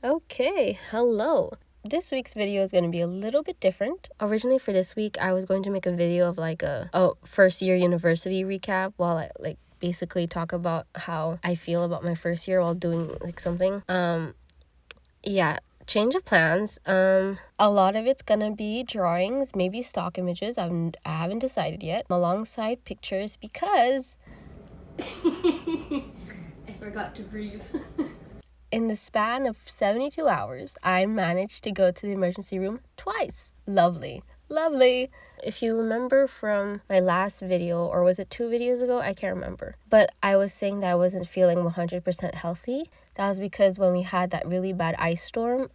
Okay, hello. This week's video is going to be a little bit different. Originally for this week, I was going to make a video of like a first year university recap while I basically talk about how I feel about my first year while doing like something. Yeah, change of plans. A lot of it's gonna be drawings, maybe stock images. I haven't decided yet. Alongside pictures because I forgot to breathe. In the span of 72 hours, I managed to go to the emergency room twice. Lovely. Lovely. If you remember from my last video, or was it 2 videos ago? I can't remember. But I was saying that I wasn't feeling 100% healthy. That was because when we had that really bad ice storm,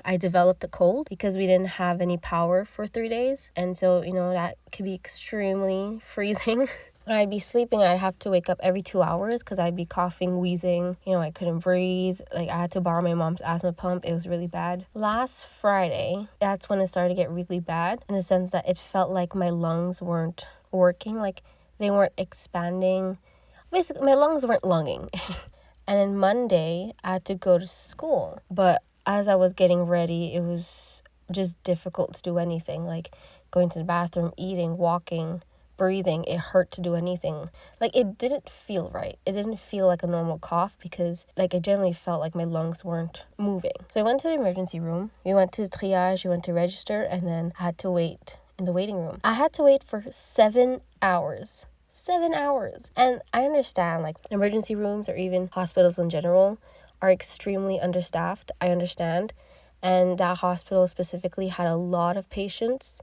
I developed a cold because we didn't have any power for 3 days. And so, that could be extremely freezing. When I'd be sleeping, I'd have to wake up every 2 hours because I'd be coughing, wheezing. I couldn't breathe. I had to borrow my mom's asthma pump. It was really bad. Last Friday, that's when it started to get really bad in the sense that it felt like my lungs weren't working. Like they weren't expanding. Basically, my lungs weren't lunging. And then Monday, I had to go to school. But as I was getting ready, it was just difficult to do anything. Like going to the bathroom, eating, walking, breathing. It hurt to do anything. Like it didn't feel right. It didn't feel like a normal cough because I generally felt like my lungs weren't moving. So I went to the emergency room. We went to the triage, we went to register, and then I had to wait in the waiting room. I had to wait for 7 hours. 7 hours. And I understand emergency rooms or even hospitals in general are extremely understaffed. I understand. And that hospital specifically had a lot of patients.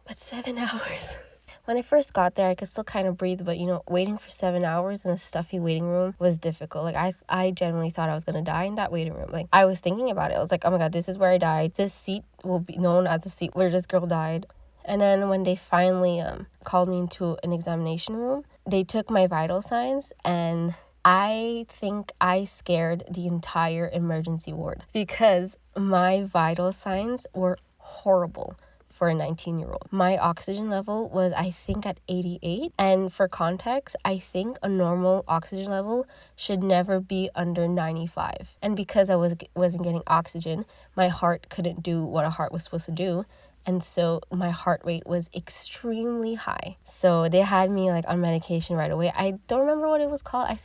But 7 hours. When I first got there, I could still kind of breathe, but waiting for 7 hours in a stuffy waiting room was difficult. I genuinely thought I was gonna die in that waiting room. I was thinking about it. I was like, oh my god, this is where I died. This seat will be known as the seat where this girl died. And then when they finally called me into an examination room, they took my vital signs, and I think I scared the entire emergency ward because my vital signs were horrible for a 19-year-old. My oxygen level was, I think, at 88. And for context, I think a normal oxygen level should never be under 95. And because I wasn't getting oxygen, my heart couldn't do what a heart was supposed to do. And so my heart rate was extremely high. So they had me on medication right away. I don't remember what it was called.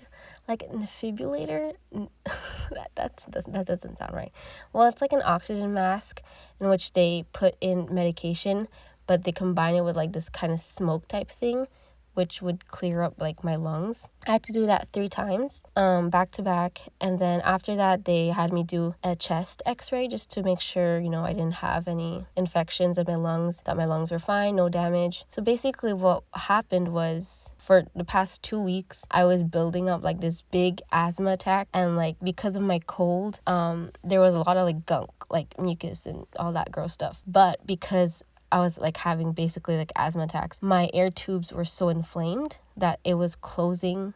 Like a defibrillator. that doesn't sound right. Well, it's like an oxygen mask in which they put in medication, but they combine it with this kind of smoke type thing, which would clear up my lungs. I had to do that 3 times, back to back. And then after that, they had me do a chest x-ray just to make sure, I didn't have any infections of my lungs, that my lungs were fine, no damage. So basically what happened was, for the past 2 weeks, I was building up this big asthma attack. And because of my cold, there was a lot of gunk, mucus and all that gross stuff. But because I was having basically asthma attacks, my air tubes were so inflamed that it was closing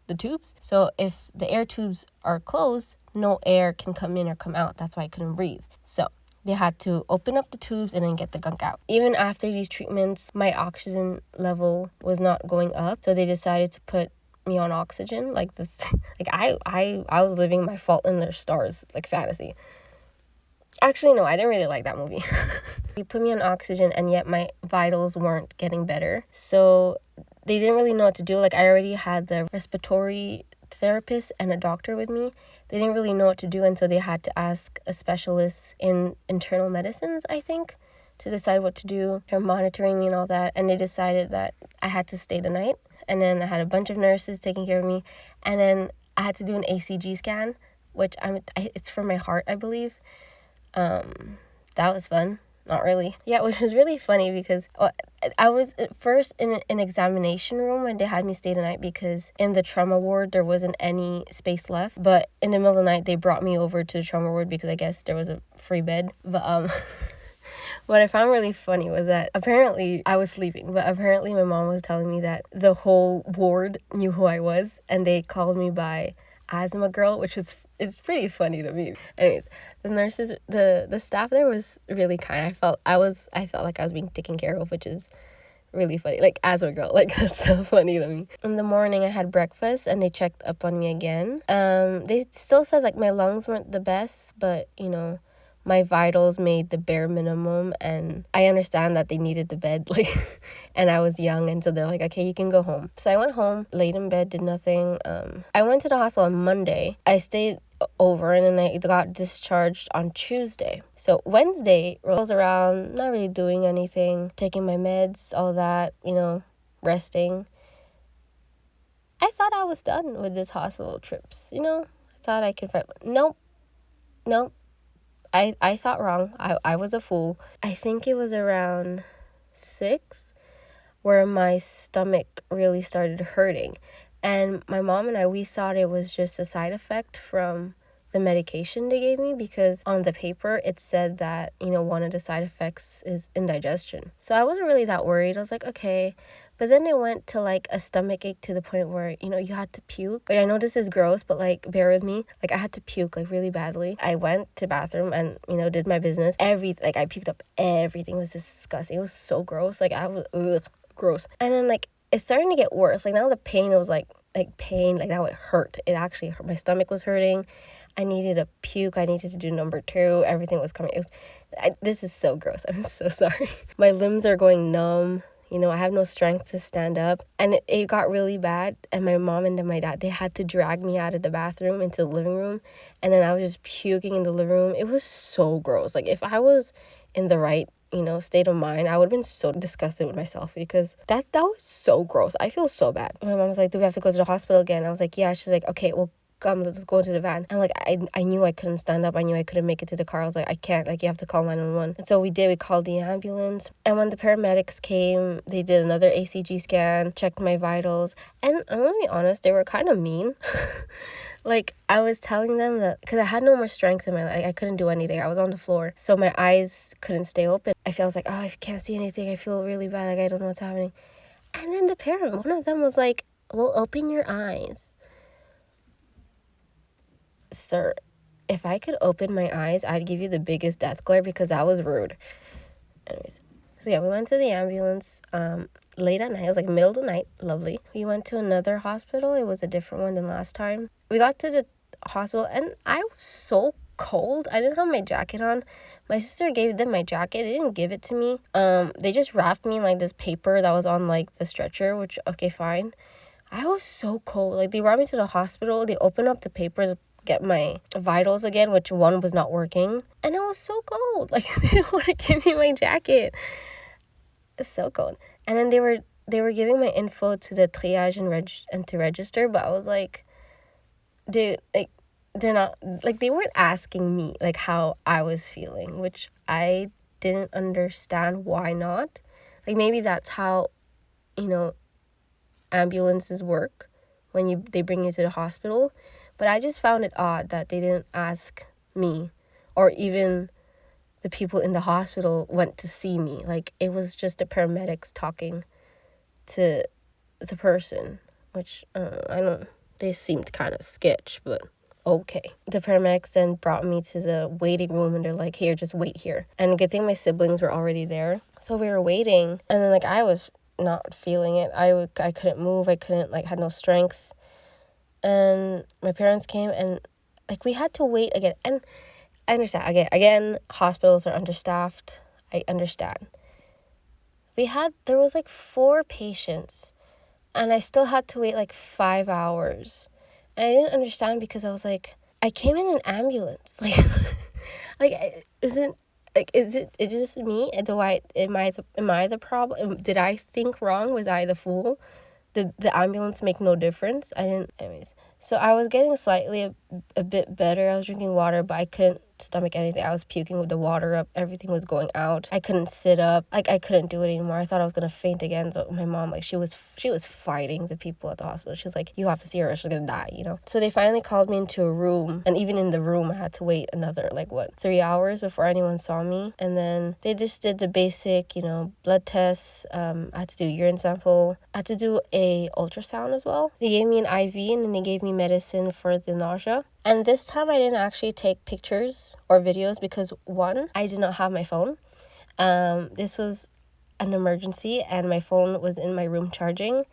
the tubes. So if the air tubes are closed, no air can come in or come out. That's why I couldn't breathe. So they had to open up the tubes and then get the gunk out. Even after these treatments, my oxygen level was not going up. So they decided to put me on oxygen. I was living my Fault in Their Stars fantasy. Actually, no, I didn't really like that movie. They put me on oxygen, and yet my vitals weren't getting better. So they didn't really know what to do. I already had the respiratory therapist and a doctor with me. They didn't really know what to do, and so they had to ask a specialist in internal medicines, I think, to decide what to do. They're monitoring me and all that, and they decided that I had to stay the night. And then I had a bunch of nurses taking care of me, and then I had to do an ACG scan, which it's for my heart, I believe. That was fun. Not really. Yeah, which was really funny because I was at first in an examination room when they had me stay the night because in the trauma ward there wasn't any space left. But in the middle of the night they brought me over to the trauma ward because I guess there was a free bed. But what I found really funny was that apparently I was sleeping, but apparently my mom was telling me that the whole ward knew who I was and they called me by Asthma Girl, which is pretty funny to me. Anyways, the nurses, the staff there was really kind. I felt like I was being taken care of, which is really funny. Like, as a girl, like, that's so funny to me. In the morning, I had breakfast and they checked up on me again. They still said, like, my lungs weren't the best, but, you know, my vitals made the bare minimum, and I understand that they needed the bed, like, and I was young, and so they're like, okay, you can go home. So I went home, laid in bed, did nothing. I went to the hospital on Monday. I stayed over, and then I got discharged on Tuesday. So Wednesday rolls around, not really doing anything, taking my meds, all that, you know, resting. I thought I was done with this hospital trips, you know. I thought I could find. Nope. I thought wrong. I was a fool. I think it was around 6 where my stomach really started hurting. And my mom and I, we thought it was just a side effect from the medication they gave me, because on the paper it said that, you know, one of the side effects is indigestion. So I wasn't really that worried. I was like, okay. But then it went to like a stomach ache to the point where, you know, you had to puke. Like, I know this is gross, but like, bear with me. Like, I had to puke like really badly. I went to bathroom and, you know, did my business. I puked up everything. It was disgusting. It was so gross. Like, I was, gross. And then like, it's starting to get worse. Like, now the pain, it was like pain. Like, now it hurt. It actually hurt. My stomach was hurting. I needed a puke. I needed to do number 2. Everything was coming. This is so gross. I'm so sorry. My limbs are going numb. You know, I have no strength to stand up. And it got really bad. And my mom and then my dad, they had to drag me out of the bathroom into the living room. And then I was just puking in the living room. It was so gross. Like, if I was in the right, you know, state of mind, I would have been so disgusted with myself, because that was so gross. I feel so bad. My mom was like, do we have to go to the hospital again? I was like, yeah. She's like, okay, well, come, let's go into the van. And like, I knew I couldn't stand up. I knew I couldn't make it to the car. I was like, I can't, like, you have to call 911. And so we did. We called the ambulance. And when the paramedics came, they did another ACG scan, checked my vitals. And I'm gonna be honest, they were kind of mean. Like, I was telling them that, because I had no more strength in my leg. I couldn't do anything. I was on the floor. So my eyes couldn't stay open. I was like, oh, I can't see anything. I feel really bad. Like, I don't know what's happening. And then one of them was like, well, open your eyes. Sir, if I could open my eyes, I'd give you the biggest death glare, because that was rude. Anyways, so yeah, we went to the ambulance late at night. It was like middle of the night. Lovely. We went to another hospital. It was a different one than last time. We got to the hospital and I was so cold. I didn't have my jacket on. My sister gave them my jacket. They didn't give it to me. They just wrapped me in like this paper that was on like the stretcher, which, okay, fine. I was so cold. Like, they brought me to the hospital. They opened up the papers, get my vitals again, which one was not working, and it was so cold. Like, they didn't want to give me my jacket. It's so cold. And then they were giving my info to the triage and to register, but I was like, dude, like, they're not, like, they weren't asking me like how I was feeling, which I didn't understand why not. Like, maybe that's how, you know, ambulances work when they bring you to the hospital. But I just found it odd that they didn't ask me, or even the people in the hospital went to see me. Like, it was just the paramedics talking to the person, which, I don't, they seemed kind of sketch, but okay. The paramedics then brought me to the waiting room, and they're like, here, just wait here. And good thing my siblings were already there. So we were waiting, and then, like, I was not feeling it. I couldn't move. I couldn't, like, had no strength. And my parents came, and like, we had to wait again. And I understand, again, hospitals are understaffed. I understand. There was like 4 patients, and I still had to wait like 5 hours. And I didn't understand, because I was like, I came in an ambulance. Like, is it just me? Am I the problem? Did I think wrong? Was I the fool? Did the ambulance make no difference? I didn't. Anyways, so I was getting slightly a bit better. I was drinking water, but I couldn't stomach anything. I was puking with the water up. Everything was going out. I couldn't sit up. Like, I couldn't do it anymore. I thought I was gonna faint again. So my mom, like, she was fighting the people at the hospital. She was like, you have to see her, she's gonna die, you know. So they finally called me into a room, and even in the room I had to wait another 3 hours before anyone saw me. And then they just did the basic, you know, blood tests. I had to do a urine sample. I had to do a ultrasound as well. They gave me an IV, and then they gave me medicine for the nausea. And this time I didn't actually take pictures or videos, because 1, I did not have my phone. This was an emergency and my phone was in my room charging.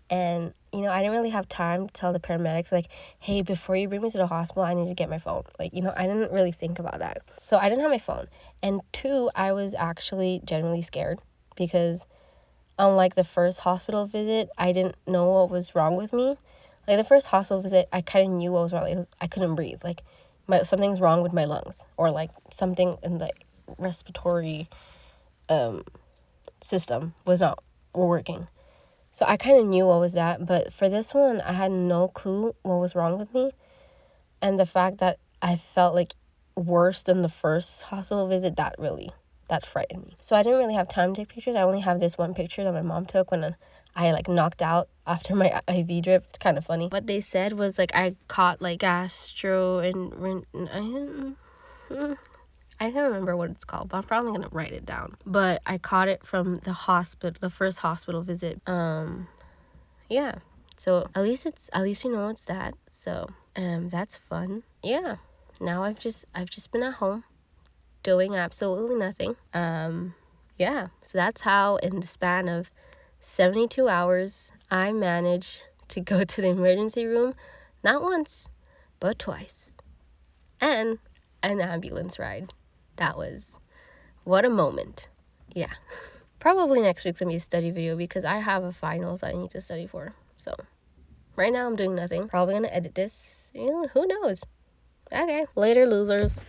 And, you know, I didn't really have time to tell the paramedics, like, hey, before you bring me to the hospital, I need to get my phone. Like, you know, I didn't really think about that. So I didn't have my phone. And 2, I was actually genuinely scared because unlike the first hospital visit, I didn't know what was wrong with me. Like, the first hospital visit, I kind of knew what was wrong. Like, I couldn't breathe. Like, something's wrong with my lungs, or, like, something in the respiratory system was not working. So I kind of knew what was that, but for this one, I had no clue what was wrong with me. And the fact that I felt like worse than the first hospital visit, that frightened me. So I didn't really have time to take pictures. I only have this one picture that my mom took when I like knocked out after my IV drip. It's kind of funny. What they said was like I caught like gastro and I can't remember what it's called, but I'm probably gonna write it down. But I caught it from the first hospital visit. Yeah. So at least we know it's that. So that's fun. Yeah. Now I've just been at home doing absolutely nothing. Yeah. So that's how in the span of 72 hours I managed to go to the emergency room not once, but twice. And an ambulance ride. What a moment. Yeah. Probably next week's gonna be a study video because I have a finals I need to study for. So right now I'm doing nothing. Probably gonna edit this. You know, who knows? Okay. Later, losers.